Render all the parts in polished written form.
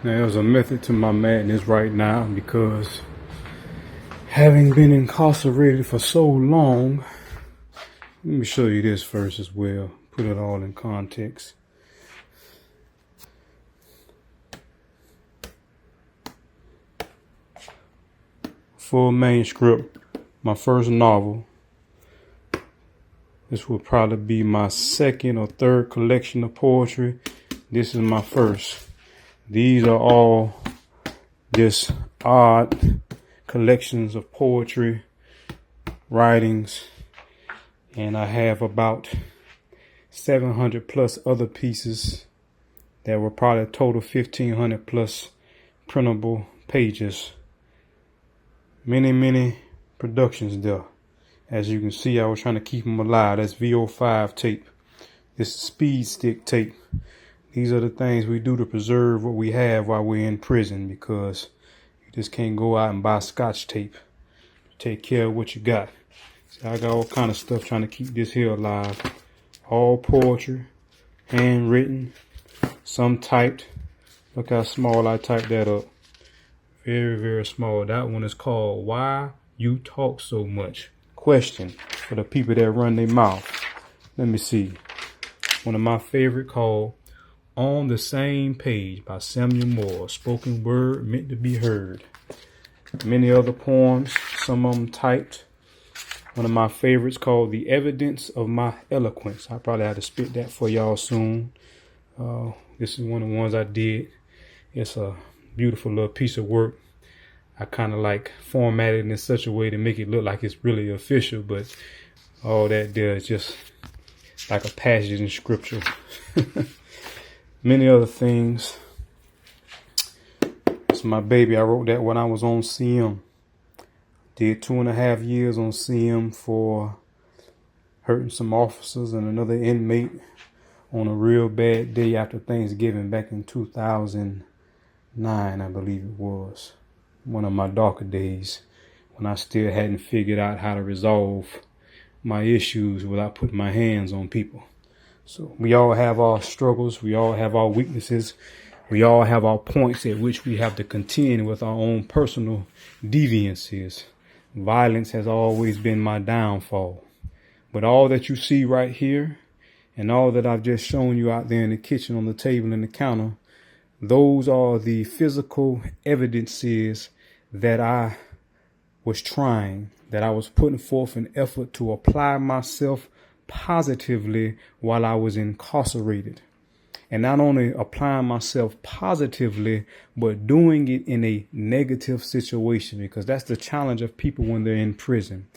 There's a method to my madness right now because having been incarcerated for so long, let me show you this first as well, put it all in context. Full manuscript, my first novel. This will probably be my second or third collection of poetry. This is my first. These are all just odd collections of poetry, writings, and I have about 700 plus other pieces that were probably a total 1,500 plus printable pages. Many productions there. As you can see, I was trying to keep them alive. That's VO5 tape. This is speed stick tape. These are the things we do to preserve what we have while we're in prison, because you just can't go out and buy Scotch tape. Take care of what you got. See, I got all kind of stuff trying to keep this here alive. All poetry, handwritten, some typed. Look how small I typed that up. Very small. That one is called Why You Talk So Much. Question for the people that run their mouth. Let me see. One of my favorite called On the Same Page by Samuel Moore. Spoken word meant to be heard. Many other poems, some of them typed. One of my favorites called The Evidence of My Eloquence. I probably have to spit that for y'all soon. This is one of the ones I did. It's a beautiful little piece of work. I kind of like formatted it in such a way to make it look like it's really official, but all that there is just like a passage in scripture. Many other things. It's my baby. I wrote that when I was on CM. Did 2.5 years on CM for hurting some officers and another inmate on a real bad day after Thanksgiving back in 2009, I believe it was. One of my darker days when I still hadn't figured out how to resolve my issues without putting my hands on people. So we all have our struggles. We all have our weaknesses. We all have our points at which we have to contend with our own personal deviances. Violence has always been my downfall. But all that you see right here and all that I've just shown you out there in the kitchen, on the table and the counter, those are the physical evidences that I was trying, that I was putting forth an effort to apply myself positively while I was incarcerated. And not only applying myself positively, but doing it in a negative situation, because that's the challenge of people when they're in prison.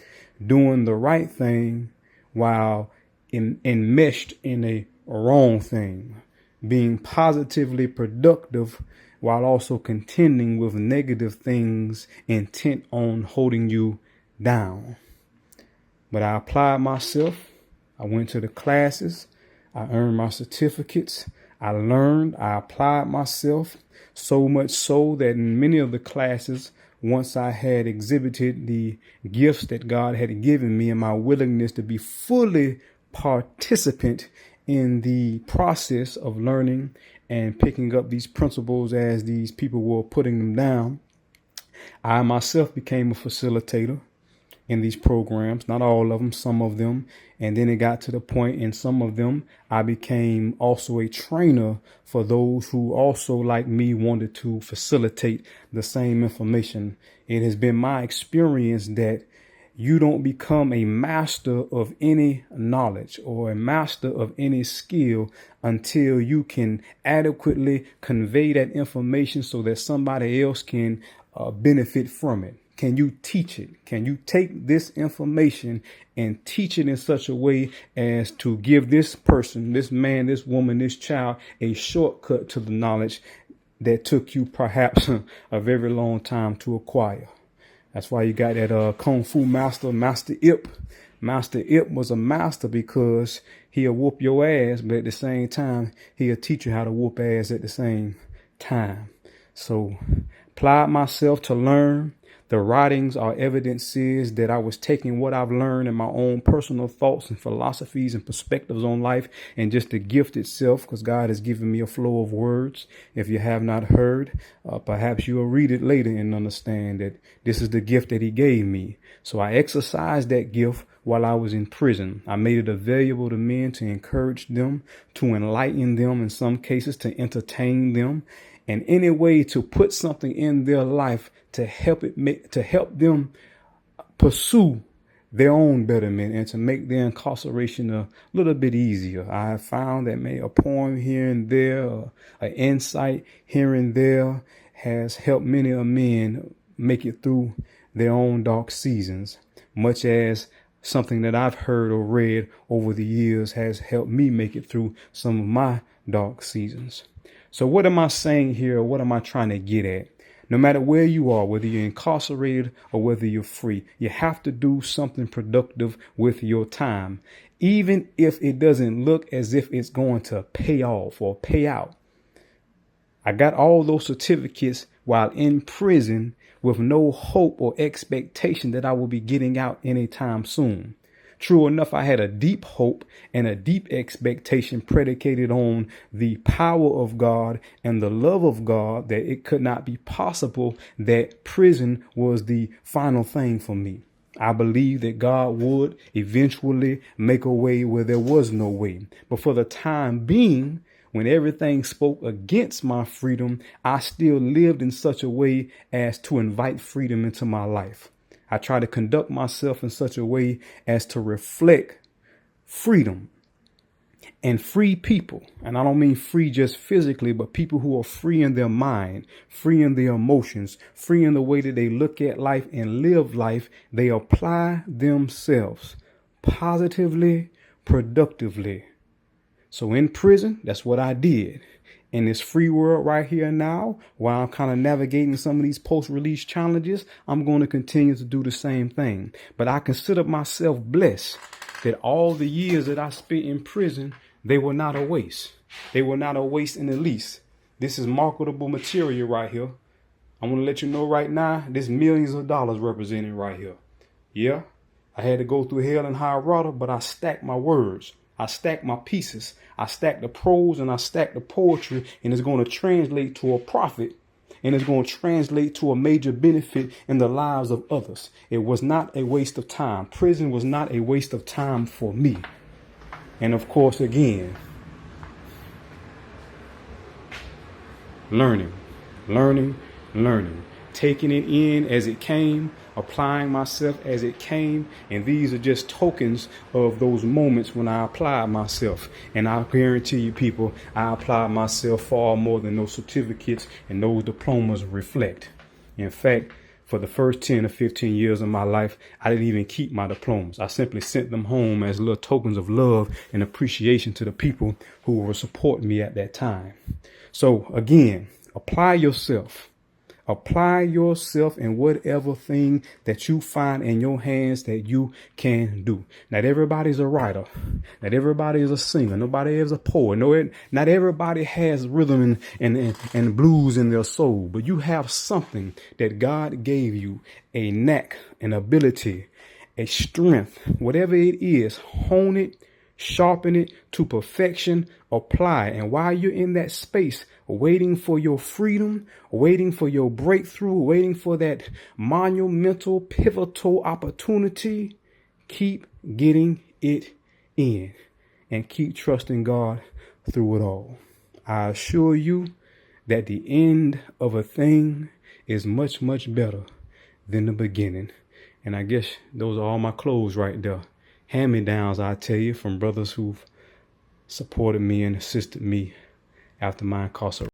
Doing the right thing while enmeshed in a wrong thing. Being positively productive while also contending with negative things intent on holding you down. But I applied myself. I went to the classes. I earned my certificates. I learned. I applied myself, so much so that in many of the classes, once I had exhibited the gifts that God had given me and my willingness to be fully participant in the process of learning and picking up these principles as these people were putting them down, I myself became a facilitator in these programs, not all of them, some of them. And then it got to the point in some of them, I became also a trainer for those who also, like me, wanted to facilitate the same information. It has been my experience that you don't become a master of any knowledge or a master of any skill until you can adequately convey that information so that somebody else can benefit from it. Can you teach it? Can you take this information and teach it in such a way as to give this person, this man, this woman, this child, a shortcut to the knowledge that took you perhaps a very long time to acquire? That's why you got that Kung Fu master, Master Ip. Master Ip was a master because he'll whoop your ass, but at the same time, he'll teach you how to whoop ass at the same time. So applied myself to learn. The writings are evidences that I was taking what I've learned and my own personal thoughts and philosophies and perspectives on life and just the gift itself, because God has given me a flow of words. If you have not heard, perhaps you will read it later and understand that this is the gift that he gave me. So I exercised that gift while I was in prison. I made it available to men to encourage them, to enlighten them, in some cases to entertain them, and any way to put something in their life to help them pursue their own betterment and to make their incarceration a little bit easier. I have found that a poem here and there, an insight here and there has helped many a men make it through their own dark seasons, much as something that I've heard or read over the years has helped me make it through some of my dark seasons. So what am I saying here? What am I trying to get at? No matter where you are, whether you're incarcerated or whether you're free, you have to do something productive with your time, even if it doesn't look as if it's going to pay off or pay out. I got all those certificates while in prison with no hope or expectation that I will be getting out anytime soon. True enough, I had a deep hope and a deep expectation predicated on the power of God and the love of God that it could not be possible that prison was the final thing for me. I believed that God would eventually make a way where there was no way. But for the time being, when everything spoke against my freedom, I still lived in such a way as to invite freedom into my life. I try to conduct myself in such a way as to reflect freedom and free people. And I don't mean free just physically, but people who are free in their mind, free in their emotions, free in the way that they look at life and live life. They apply themselves positively, productively. So in prison, that's what I did. In this free world right here now, while I'm kind of navigating some of these post-release challenges, I'm going to continue to do the same thing. But I consider myself blessed that all the years that I spent in prison, they were not a waste. They were not a waste in the least. This is marketable material right here. I want to let you know right now, there's millions of dollars represented right here. Yeah, I had to go through hell and high water, but I stacked my words. I stack my pieces. I stack the prose and I stack the poetry, and it's going to translate to a profit, and it's going to translate to a major benefit in the lives of others. It was not a waste of time. Prison was not a waste of time for me. And of course, again, learning, taking it in as it came, applying myself as it came. And these are just tokens of those moments when I applied myself. And I guarantee you, people, I applied myself far more than those certificates and those diplomas reflect. In fact, for the first 10 or 15 years of my life, I didn't even keep my diplomas. I simply sent them home as little tokens of love and appreciation to the people who were supporting me at that time. So again, apply yourself. Apply yourself in whatever thing that you find in your hands that you can do. Not everybody's a writer. Not everybody is a singer. Nobody is a poet. Not everybody has rhythm and blues in their soul. But you have something that God gave you, a knack, an ability, a strength, whatever it is. Hone it, sharpen it to perfection, apply. And while you're in that space, waiting for your freedom, waiting for your breakthrough, waiting for that monumental, pivotal opportunity, keep getting it in and keep trusting God through it all. I assure you that the end of a thing is much, much better than the beginning. And I guess those are all my clothes right there. Hand-me-downs, I tell you, from brothers who've supported me and assisted me after my incarceration.